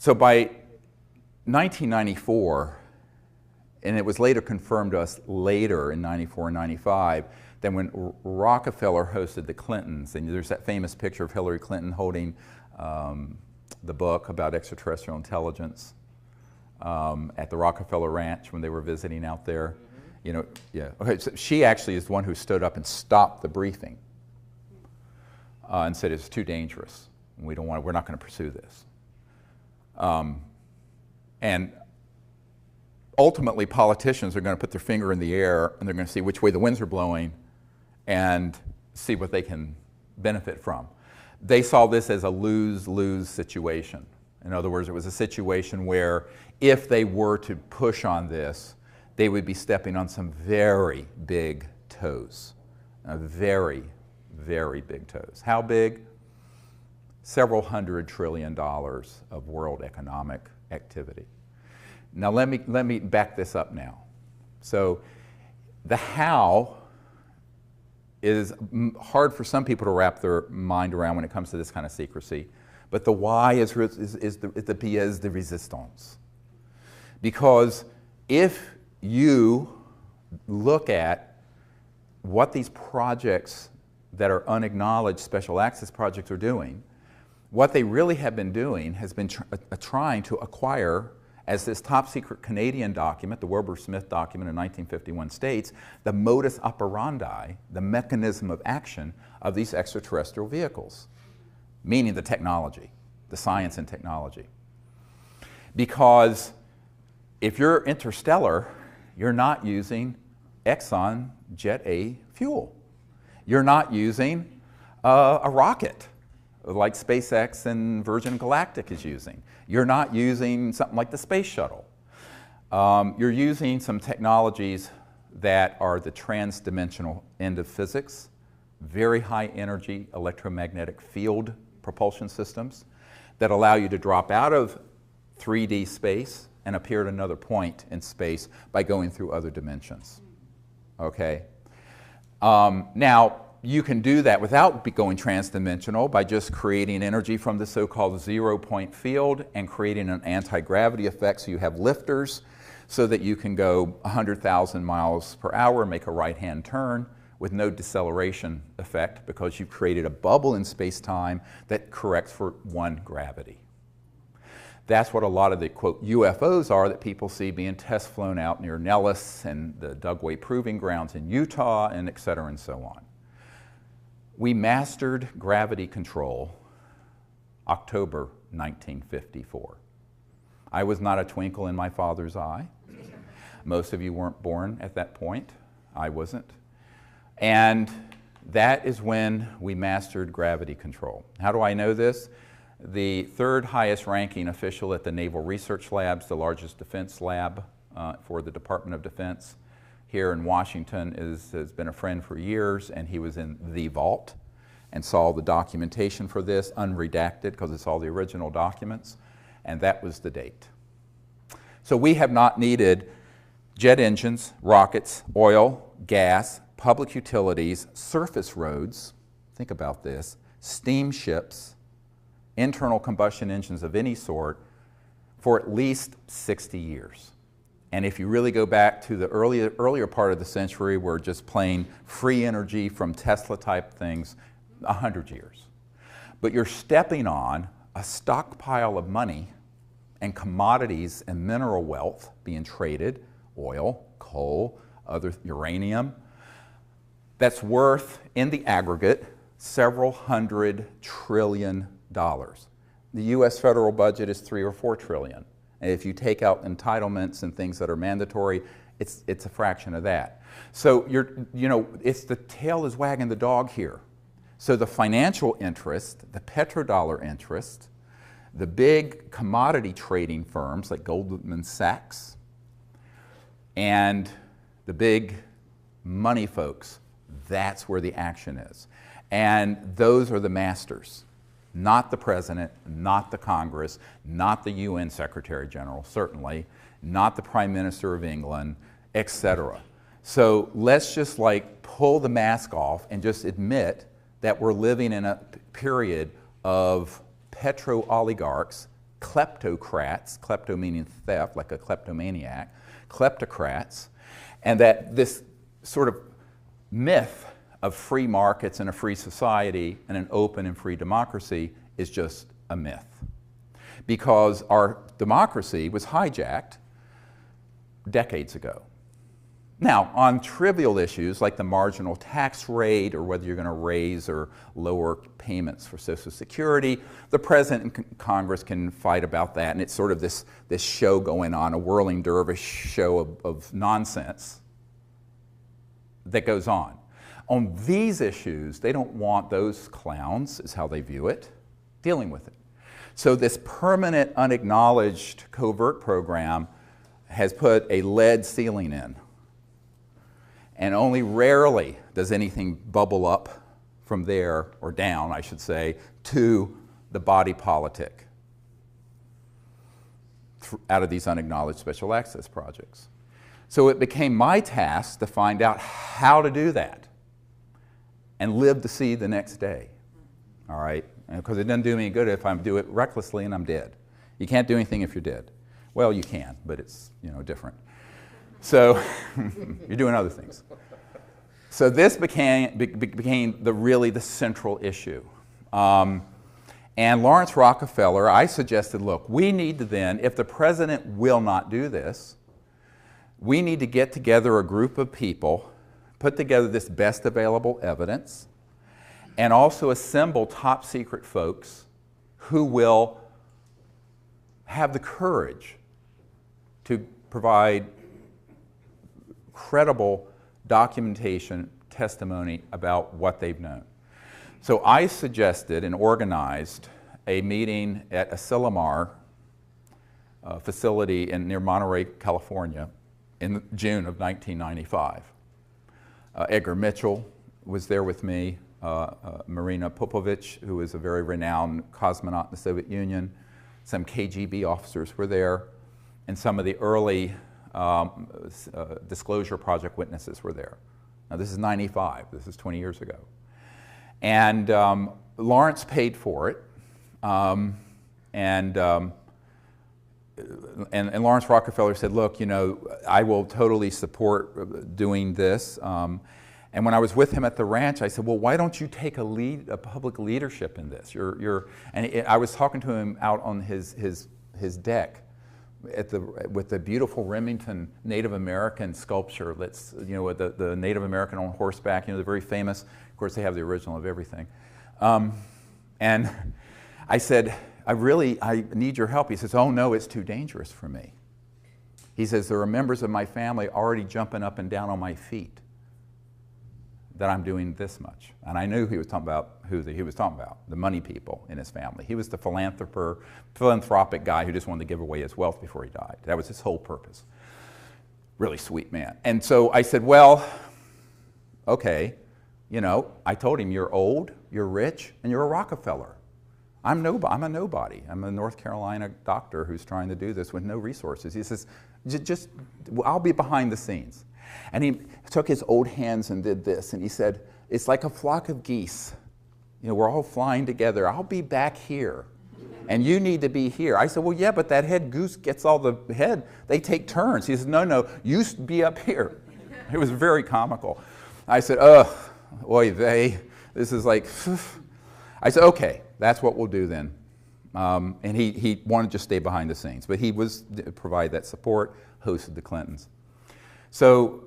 So by 1994, and it was later confirmed to us later in 94 and 95, then when Rockefeller hosted the Clintons, and there's that famous picture of Hillary Clinton holding the book about extraterrestrial intelligence at the Rockefeller Ranch when they were visiting out there. You know, yeah. Okay, so she actually is the one who stood up and stopped the briefing and said it's too dangerous. We're not going to pursue this. And ultimately, politicians are going to put their finger in the air and they're going to see which way the winds are blowing and see what they can benefit from. They saw this as a lose-lose situation. In other words, it was a situation where if they were to push on this, they would be stepping on some very big toes. Very, very big toes. How big? Several $100 trillion of world economic activity. Now let me back this up now. So the how is hard for some people to wrap their mind around when it comes to this kind of secrecy, but the why is the pièce de résistance. Because if you look at what these projects that are unacknowledged special access projects are doing, what they really have been doing has been trying to acquire, as this top secret Canadian document, the Wilbur-Smith document in 1951 states, the modus operandi, the mechanism of action of these extraterrestrial vehicles, meaning the technology, the science and technology. Because if you're interstellar, you're not using Exxon Jet A fuel. You're not using a rocket like SpaceX and Virgin Galactic is using. You're not using something like the space shuttle. You're using some technologies that are the trans-dimensional end of physics, very high energy electromagnetic field propulsion systems that allow you to drop out of 3D space and appear at another point in space by going through other dimensions. Okay? Now, you can do that without going trans-dimensional by just creating energy from the so-called zero-point field and creating an anti-gravity effect, so you have lifters so that you can go 100,000 miles per hour, make a right-hand turn with no deceleration effect because you've created a bubble in space-time that corrects for one gravity. That's what a lot of the, quote, UFOs are that people see being test flown out near Nellis and the Dugway Proving Grounds in Utah, and et cetera and so on. We mastered gravity control October 1954. I was not a twinkle in my father's eye. Most of you weren't born at that point. I wasn't. And that is when we mastered gravity control. How do I know this? The third highest ranking official at the Naval Research Labs, the largest defense lab for the Department of Defense here in Washington, has been a friend for years, and he was in the vault and saw the documentation for this, unredacted, because it's all the original documents, and that was the date. So we have not needed jet engines, rockets, oil, gas, public utilities, surface roads, think about this, steamships, internal combustion engines of any sort for at least 60 years. And if you really go back to the earlier part of the century, where just plain free energy from Tesla type things, 100 years. But you're stepping on a stockpile of money and commodities and mineral wealth being traded, oil, coal, other uranium, that's worth, in the aggregate, several $100 trillion. The U.S. federal budget is $3 or $4 trillion. And if you take out entitlements and things that are mandatory, it's a fraction of that. So it's the tail is wagging the dog here. So the financial interest, the petrodollar interest, the big commodity trading firms like Goldman Sachs, and the big money folks, that's where the action is. And those are the masters. Not the president, not the Congress, not the UN Secretary General, certainly, not the Prime Minister of England, etc. So let's just like pull the mask off and just admit that we're living in a period of petro-oligarchs kleptocrats, klepto meaning theft, like a kleptomaniac, kleptocrats, and that this sort of myth of free markets and a free society and an open and free democracy is just a myth. Because our democracy was hijacked decades ago. Now, on trivial issues like the marginal tax rate or whether you're going to raise or lower payments for Social Security, the President and Congress can fight about that, and it's sort of this show going on, a whirling dervish show of nonsense that goes on. On these issues, they don't want those clowns, is how they view it, dealing with it. So this permanent, unacknowledged covert program has put a lead ceiling in. And only rarely does anything bubble up from there, or down, I should say, to the body politic out of these unacknowledged special access projects. So it became my task to find out how to do that and live to see the next day, all right? Because it doesn't do me any good if I do it recklessly and I'm dead. You can't do anything if you're dead. Well, you can, but it's, you know, different. So you're doing other things. So this became really the central issue. And Laurance Rockefeller, I suggested, look, we need to then, if the president will not do this, we need to get together a group of people, put together this best available evidence, and also assemble top secret folks who will have the courage to provide credible documentation, testimony about what they've known. So I suggested and organized a meeting at a Asilomar facility near Monterey, California in June of 1995. Edgar Mitchell was there with me, Marina Popovich, who was a very renowned cosmonaut in the Soviet Union, some KGB officers were there, and some of the early Disclosure Project witnesses were there. Now this is 95, this is 20 years ago. And Laurance paid for it, and Laurance Rockefeller said, look, you know, I will totally support doing this. And when I was with him at the ranch, I said, well, why don't you take a public leadership in this? I was talking to him out on his deck with the beautiful Remington Native American sculpture that's, you know, with the Native American on horseback, you know, the very famous. Of course, they have the original of everything. And I said, I need your help. He says, oh no, it's too dangerous for me. He says, there are members of my family already jumping up and down on my feet that I'm doing this much. And I knew he was talking about who he was talking about, the money people in his family. He was the philanthropic guy who just wanted to give away his wealth before he died. That was his whole purpose. Really sweet man. And so I said, well, okay, you know, I told him, you're old, you're rich, and you're a Rockefeller. I'm a nobody. I'm a North Carolina doctor who's trying to do this with no resources. He says, I'll be behind the scenes. And he took his old hands and did this, and he said, it's like a flock of geese. You know, we're all flying together. I'll be back here, and you need to be here. I said, well, yeah, but that head goose gets all the head. They take turns. He said, no, you be up here. It was very comical. I said, ugh, oy vey, this is like, I said, okay, that's what we'll do then. And he wanted to just stay behind the scenes, but he was provide that support, hosted the Clintons. So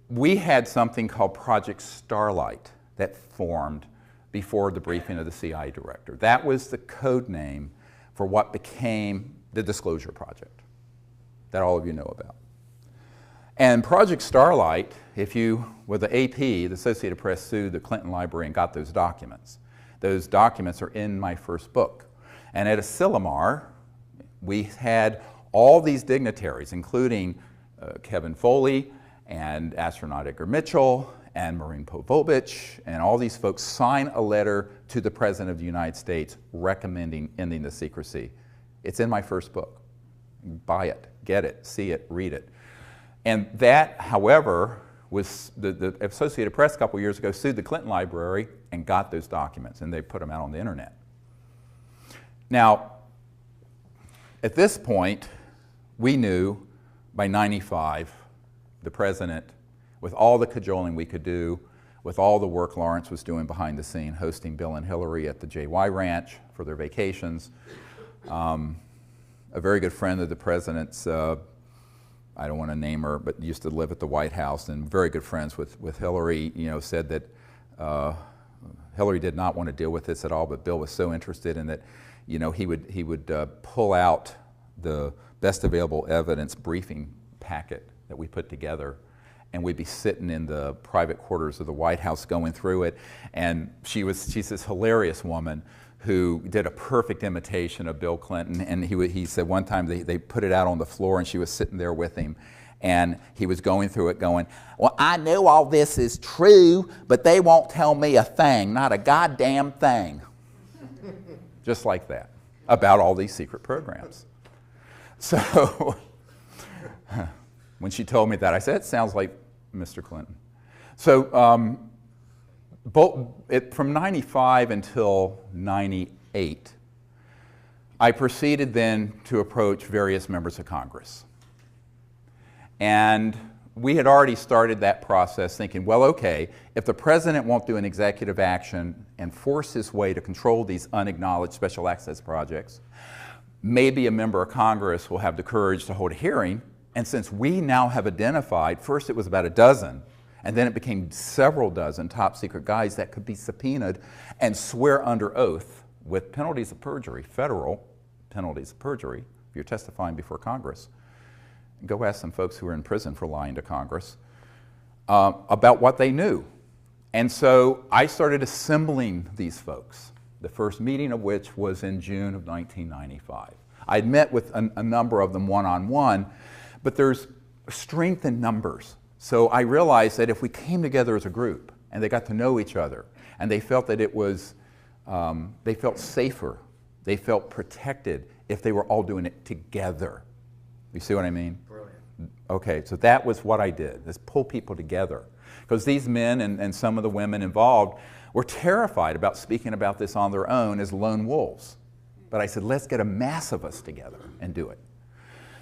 we had something called Project Starlight that formed before the briefing of the CIA director. That was the code name for what became the Disclosure Project that all of you know about. And Project Starlight, with the AP, the Associated Press, sued the Clinton Library and got those documents. Those documents are in my first book. And at Asilomar, we had all these dignitaries, including Kevin Foley and astronaut Edgar Mitchell and Marina Popovich, and all these folks sign a letter to the President of the United States recommending ending the secrecy. It's in my first book. Buy it, get it, see it, read it. And that, however, was the Associated Press a couple years ago sued the Clinton Library and got those documents, and they put them out on the internet. Now, At this point, we knew by 95, the president, with all the cajoling we could do, with all the work Laurance was doing behind the scene, hosting Bill and Hillary at the JY Ranch for their vacations. A very good friend of the president's, I don't want to name her, but used to live at the White House and very good friends with Hillary, said that Hillary did not want to deal with this at all, but Bill was so interested in that, he would pull out the best available evidence briefing packet that we put together, and we'd be sitting in the private quarters of the White House going through it. And she's this hilarious woman who did a perfect imitation of Bill Clinton. And he said one time they put it out on the floor and she was sitting there with him. And he was going through it going, well, I know all this is true, but they won't tell me a thing, not a goddamn thing. Just like that, about all these secret programs. So when she told me that, I said, it sounds like Mr. Clinton. So from 95 until 98, I proceeded then to approach various members of Congress. And we had already started that process thinking, well, okay, if the president won't do an executive action and force his way to control these unacknowledged special access projects, maybe a member of Congress will have the courage to hold a hearing. And since we now have identified, first it was about a dozen, and then it became several dozen top secret guys that could be subpoenaed and swear under oath with penalties of perjury, federal penalties of perjury, if you're testifying before Congress. Go ask some folks who are in prison for lying to Congress about what they knew. And so I started assembling these folks, the first meeting of which was in June of 1995. I'd met with a number of them one-on-one, but there's strength in numbers. So I realized that if we came together as a group and they got to know each other and they felt that it was, they felt safer, they felt protected if they were all doing it together. You see what I mean? Brilliant. Okay, so that was what I did, is pull people together. Because these men and some of the women involved were terrified about speaking about this on their own as lone wolves. But I said, let's get a mass of us together and do it.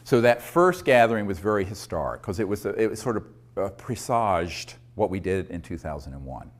So that first gathering was very historic because it was sort of presaged what we did in 2001.